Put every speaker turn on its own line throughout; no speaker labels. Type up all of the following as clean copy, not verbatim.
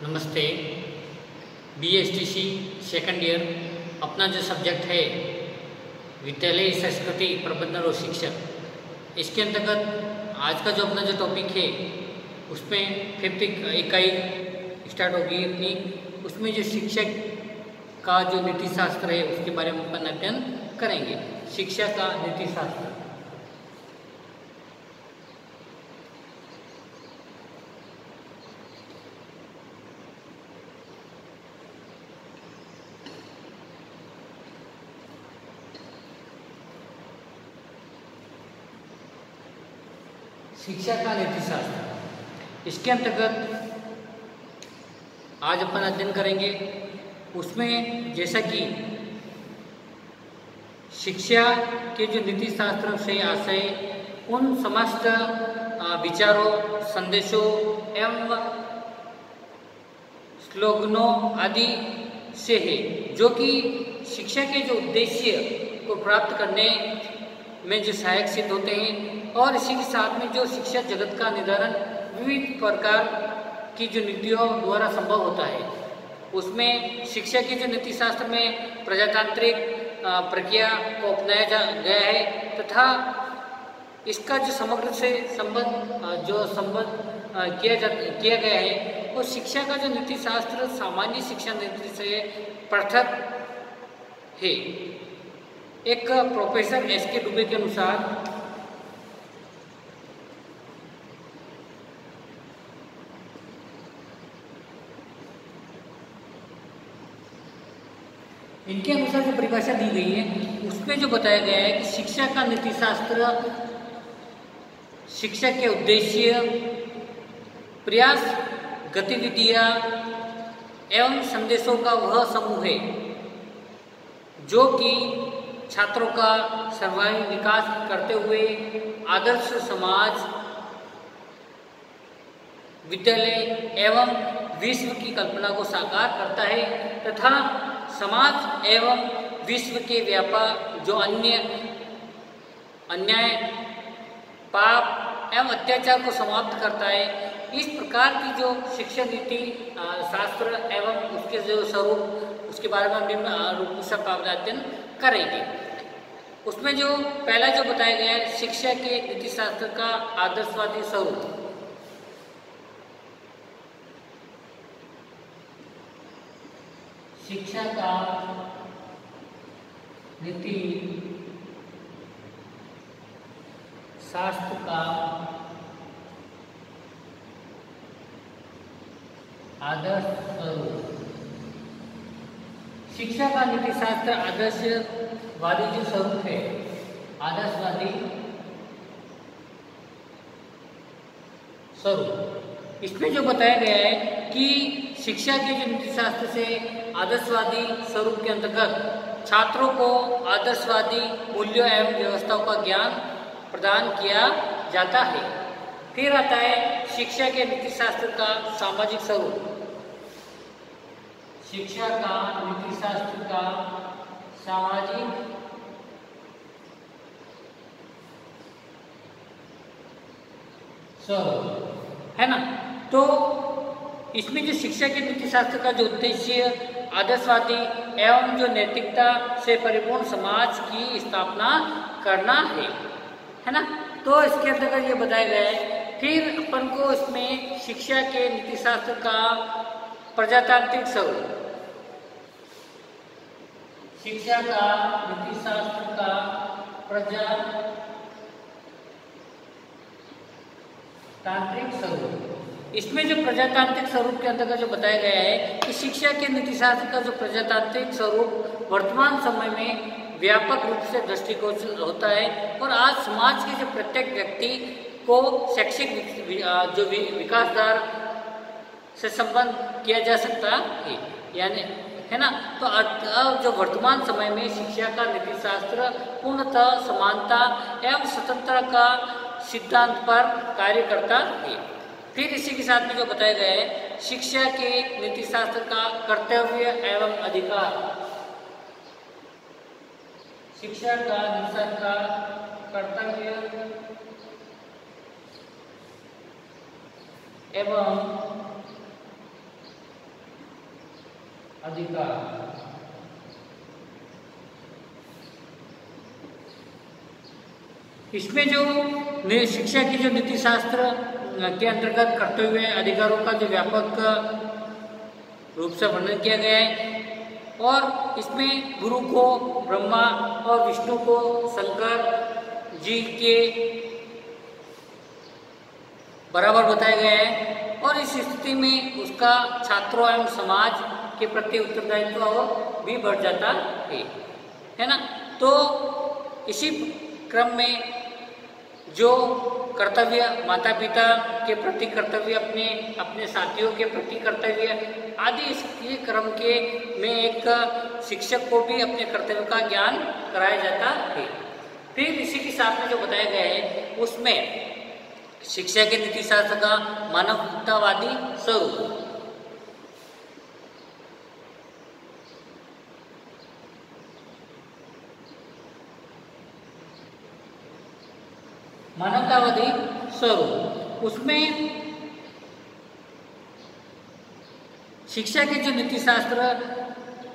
नमस्ते। BSTC second year अपना जो सब्जेक्ट है विद्यालय संस्कृति प्रबंधन और शिक्षक, इसके अंतर्गत आज का जो अपना जो टॉपिक है उसमें फिफ्थ इकाई स्टार्ट होगी अपनी। उसमें जो शिक्षक का जो नीति शास्त्र है उसके बारे में अपन अध्ययन करेंगे। शिक्षा का नीति शास्त्र। शिक्षा का नीति शास्त्र, इसके अंतर्गत आज अपन अध्ययन करेंगे। उसमें जैसा कि शिक्षा के जो नीति शास्त्र से आशय उन समस्त विचारों, संदेशों एवं स्लोगनों आदि से है जो कि शिक्षा के जो उद्देश्य को प्राप्त करने में जो सहायक सिद्ध होते हैं, और इसी के साथ में जो शिक्षा जगत का निर्धारण विविध प्रकार की जो नीतियों द्वारा संभव होता है। उसमें शिक्षा के जो नीति शास्त्र में प्रजातांत्रिक प्रक्रिया को अपनाया गया है तथा इसका जो समग्र से संबंध किया गया है वो शिक्षा का जो नीति शास्त्र सामान्य शिक्षा नीति से पृथक है। एक प्रोफेसर SK डुबे के अनुसार इनके अनुसार जो परिभाषा दी गई है उसमें जो बताया गया है कि शिक्षा का नीति शास्त्र शिक्षा के उद्देश्य, प्रयास, गतिविधियां एवं संदेशों का वह समूह है जो कि छात्रों का सर्वांगीण विकास करते हुए आदर्श समाज, विद्यालय एवं विश्व की कल्पना को साकार करता है तथा समाज एवं विश्व के व्यापक जो अन्याय, पाप एवं अत्याचार को समाप्त करता है। इस प्रकार की जो शिक्षा नीति शास्त्र एवं उसके जो स्वरूप उसके बारे में हम रूप से अध्ययन करेंगे। उसमें जो पहला जो बताया गया है शिक्षा के नीति शास्त्र का आदर्शवादी स्वरूप। शिक्षा का नीति शास्त्र का आदर्श स्वरूप। शिक्षा का नीति शास्त्र आदर्शवादी जो स्वरूप है, आदर्शवादी स्वरूप, इसमें जो बताया गया है कि शिक्षा के जो नीति शास्त्र से आदर्शवादी स्वरूप के अंतर्गत छात्रों को आदर्शवादी मूल्यों एवं व्यवस्थाओं का ज्ञान प्रदान किया जाता है। फिर आता है शिक्षा के नीति शास्त्र का सामाजिक स्वरूप। शिक्षा का नीति शास्त्र का सामाजिक स्वरूप है ना। तो इसमें जो शिक्षा के नीति शास्त्र का जो उद्देश्य आदर्शवादी एवं जो नैतिकता से परिपूर्ण समाज की स्थापना करना है ना। तो इसके अंतर्गत ये बताया गया है। फिर अपन को इसमें शिक्षा के नीति शास्त्र का प्रजातांत्रिक स्वरूप। शिक्षा का नीति शास्त्र का प्रजातांत्रिक स्वरूप। इसमें जो प्रजातांत्रिक स्वरूप के अंतर्गत जो बताया गया है कि शिक्षा के नीति शास्त्र का जो प्रजातांत्रिक स्वरूप वर्तमान समय में व्यापक रूप से दृष्टिगोचर होता है और आज समाज के जो प्रत्येक व्यक्ति को शैक्षिक जो विकास दर से संबंध किया जा सकता है, यानी है ना। तो अब जो वर्तमान समय में शिक्षा का नीति शास्त्र पूर्णतः समानता एवं स्वतंत्रता का सिद्धांत पर कार्य करता है। फिर इसी के साथ में जो बताया गया है शिक्षा के नीति शास्त्र का कर्तव्य एवं अधिकार। शिक्षा का नीति शास्त्र का कर्तव्य एवं अधिकार। इसमें जो शिक्षा की जो नीति शास्त्र के अंतर्गत कर्तव्य अधिकारों का जो व्यापक रूप से वर्णन किया गया है और इसमें गुरु को ब्रह्मा और विष्णु को शंकर जी के बराबर बताया गया है और इस स्थिति में उसका छात्रों एवं समाज के प्रति उत्तरदायित्व और भी बढ़ जाता है ना। तो इसी क्रम में जो कर्तव्य माता पिता के प्रति कर्तव्य, अपने साथियों के प्रति कर्तव्य आदि, इसके क्रम के में एक शिक्षक को भी अपने कर्तव्य का ज्ञान कराया जाता है। फिर इसी के साथ में जो बताया गया है उसमें शिक्षा के नीति शास्त्र का मानवतावादी स्वरूप। मानवतावादी स्वरूप, उसमें शिक्षा के जो नीति शास्त्र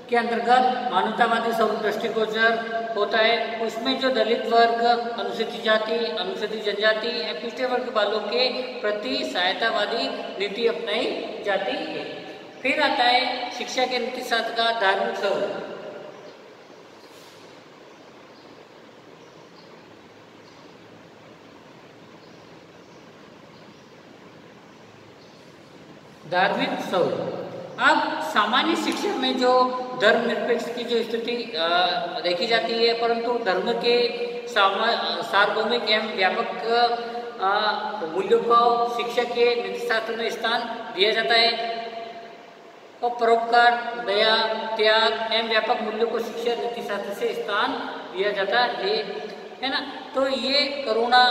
के अंतर्गत मानवतावादी स्वरूप दृष्टिगोचर होता है। उसमें जो दलित वर्ग, अनुसूचित जाति, अनुसूचित जनजाति, पिछड़े वर्ग वालों के प्रति सहायतावादी नीति अपनाई जाती है। फिर आता है शिक्षा के नीति शास्त्र का धार्मिक स्वरूप। धार्मिक स्वरूप, अब सामान्य शिक्षा में जो धर्मनिरपेक्ष की जो स्थिति देखी जाती है, परंतु धर्म के सार्वभौमिक एवं व्यापक मूल्यों को शिक्षा के नीति शास्त्र में स्थान दिया जाता है और परोपकार, दया, त्याग एवं व्यापक मूल्यों को शिक्षा नीति शास्त्र से स्थान दिया जाता है ना। तो ये करुणा,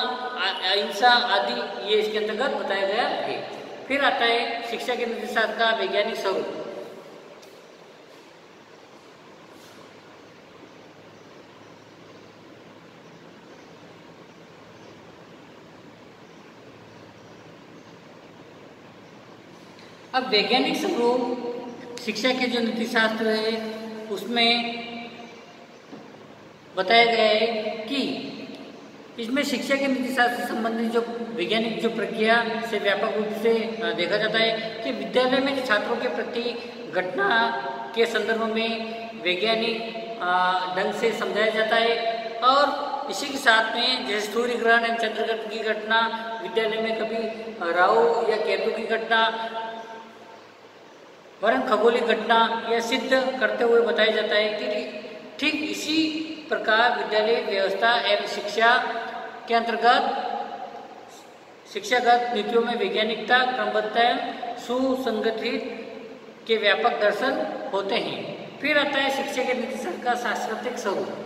अहिंसा आदि ये इसके अंतर्गत बताया गया है। फिर आता है शिक्षा के नीति शास्त्र का वैज्ञानिक स्वरूप। अब वैज्ञानिक स्वरूप शिक्षा के जो नीति शास्त्र है उसमें बताया गया है कि इसमें शिक्षा के नीति शास्त्र से संबंधित जो वैज्ञानिक जो प्रक्रिया से व्यापक रूप से देखा जाता है कि विद्यालय में जो छात्रों के प्रति घटना के संदर्भ में वैज्ञानिक ढंग से समझाया जाता है और इसी के साथ में जैसे सूर्य ग्रहण एवं चंद्रग्रहण की घटना, विद्यालय में कभी राहु या केतु की घटना, वरन खगोलीय घटना यह सिद्ध करते हुए बताया जाता है कि ठीक इसी प्रकार विद्यालय व्यवस्था एवं शिक्षा के अंतर्गत शिक्षागत नीतियों में वैज्ञानिकता, क्रमबद्धता एवं सुसंगठित के व्यापक दर्शन होते हैं। फिर आता है शिक्षा के नीति शास्त्र का सांस्कृतिक स्वरूप।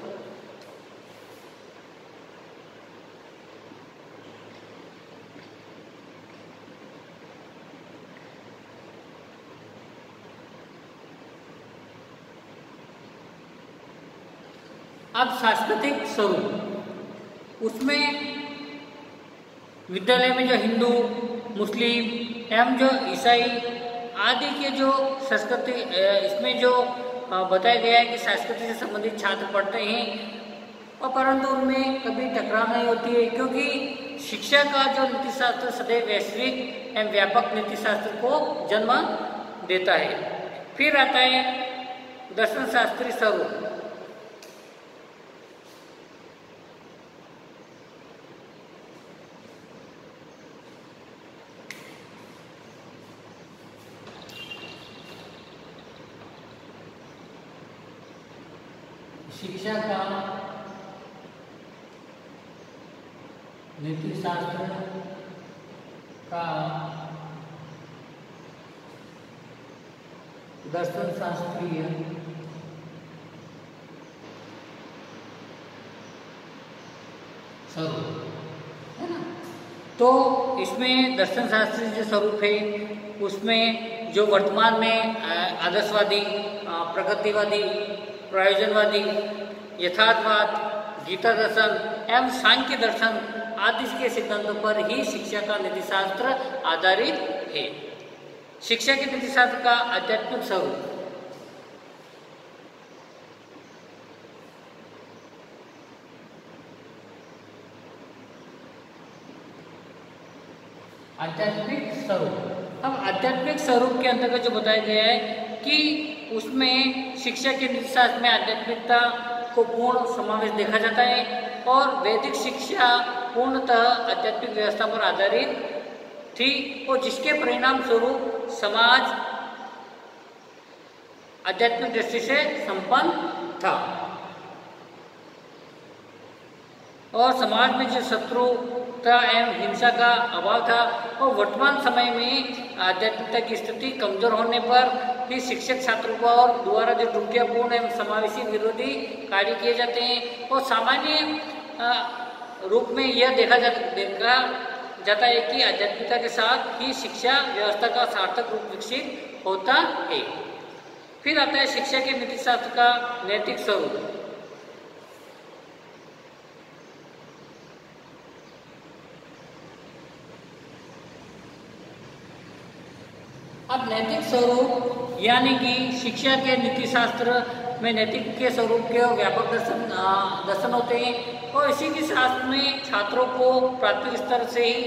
अब सांस्कृतिक स्वरूप, उसमें विद्यालय में जो हिंदू, मुस्लिम एवं जो ईसाई आदि के जो संस्कृति, इसमें जो बताया गया है कि संस्कृति से संबंधित छात्र पढ़ते हैं और परंतु उनमें कभी टकराव नहीं होती है, क्योंकि शिक्षा का जो नीति शास्त्र सदैव वैश्विक एवं व्यापक नीति शास्त्र को जन्म देता है। फिर आता है दर्शन शास्त्री स्वरूप। शिक्षा का नीति शास्त्र का दर्शन शास्त्रीय स्वरूप है ना। तो इसमें दर्शन शास्त्री जो स्वरूप है उसमें जो वर्तमान में आदर्शवादी, प्रगतिवादी, प्रयोजनवादी, यथार्थवाद, गीता दर्शन एवं सांख्य दर्शन आदि के सिद्धांतों पर ही शिक्षा का नीति शास्त्र आधारित है। शिक्षा के नीति शास्त्र का आध्यात्मिक स्वरूप। आध्यात्मिक स्वरूप। अब आध्यात्मिक स्वरूप के अंतर्गत जो बताया गया है कि उसमें शिक्षा के नीतिशास्त्र में आध्यात्मिकता को पूर्ण समावेश देखा जाता है और वैदिक शिक्षा पूर्णतः आध्यात्मिक व्यवस्था पर आधारित थी और जिसके परिणाम स्वरूप समाज आध्यात्मिक दृष्टि से संपन्न था और समाज में जो शत्रुता एवं हिंसा का अभाव था और वर्तमान समय में आध्यात्मिकता की स्थिति कमजोर होने पर भी शिक्षक छात्रों को और द्वारा जो त्रुटियापूर्ण एवं समावेशी विरोधी कार्य किए जाते हैं और सामान्य रूप में यह देखा जाता है कि आध्यात्मिकता के साथ ही शिक्षा व्यवस्था का सार्थक रूप विकसित होता है। फिर आता है शिक्षा के नीतिशास्त्र का नैतिक स्वरूप। अब नैतिक स्वरूप यानी कि शिक्षा के नीतिशास्त्र में नैतिक के स्वरूप के व्यापक दर्शन होते हैं और इसी के शास्त्र में छात्रों को प्राथमिक स्तर से ही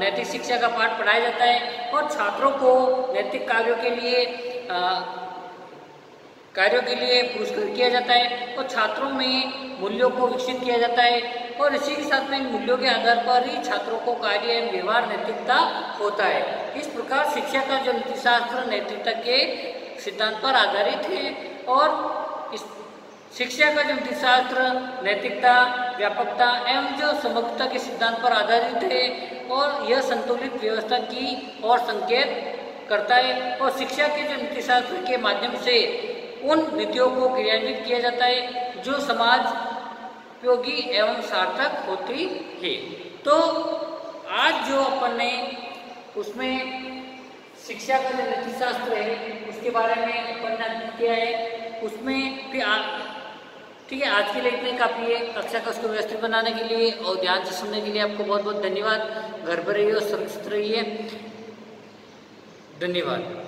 नैतिक शिक्षा का पाठ पढ़ाया जाता है और छात्रों को नैतिक कार्यों के लिए पुरस्कृत किया जाता है और छात्रों में मूल्यों को विकसित किया जाता है और इसी के साथ में इन मूल्यों के आधार पर ही छात्रों को कार्य एवं व्यवहार नैतिकता होता है। इस प्रकार शिक्षा का जो नीतिशास्त्र नैतिकता के सिद्धांत पर आधारित है और इस शिक्षा का जो नीतिशास्त्र नैतिकता, व्यापकता एवं जो समग्रता के सिद्धांत पर आधारित है और यह संतुलित व्यवस्था की ओर संकेत करता है और शिक्षा के जो नीतिशास्त्र के माध्यम से उन नीतियों को क्रियान्वित किया जाता है जो समाज उपयोगी एवं सार्थक होती है। तो आज जो अपन ने उसमें शिक्षा का जो नीतिशास्त्र है उसके बारे में अपन ने अध्ययन किया है। उसमें फिर ठीक है, आज के लिए इतने काफ़ी है। कक्षा का उसको व्यवस्थित बनाने के लिए और ध्यान से सुनने के लिए आपको बहुत बहुत धन्यवाद। घर पर रहिए और सुरक्षित रहिए। धन्यवाद।